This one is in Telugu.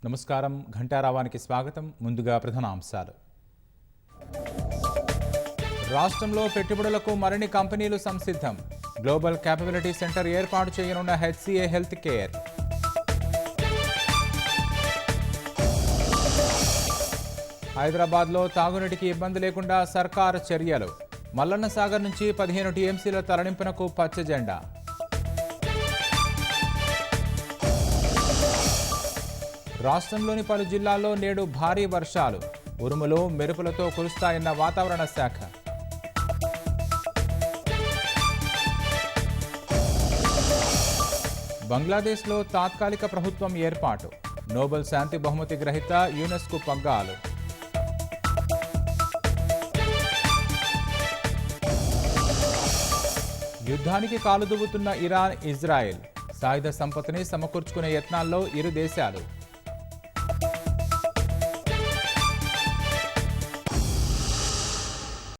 నమస్కారం. ఘంటారావానికి స్వాగతం. ముందుగా ప్రధానాంశాలు. రాష్ట్రంలో పెట్టుబడులకు మరిన్ని కంపెనీలు సంసిద్ధం. గ్లోబల్ క్యాపబిలిటీ సెంటర్ ఏర్పాటు చేయనున్న హెచ్సిఏ హెల్త్ కేర్. హైదరాబాద్లో తాగునీటికి ఇబ్బంది లేకుండా సర్కారు చర్యలు. మల్లన్న సాగర్ నుంచి 15 టీఎంసీల తరలింపునకు పచ్చజెండా. రాష్ట్రంలోని పలు జిల్లాల్లో నేడు భారీ వర్షాలు. ఉరుములు మెరుపులతో కురుస్తాయన్న వాతావరణ శాఖ. బంగ్లాదేశ్లో తాత్కాలిక ప్రభుత్వం ఏర్పాటు. నోబెల్ శాంతి బహుమతి గ్రహీత యూనెస్కు పగ్గాలు. యుద్ధానికి కాలుదువ్వుతున్న ఇరాన్, ఇజ్రాయెల్. సాయుధ సంపత్తిని సమకూర్చుకునే యత్నాల్లో ఇరు దేశాలు.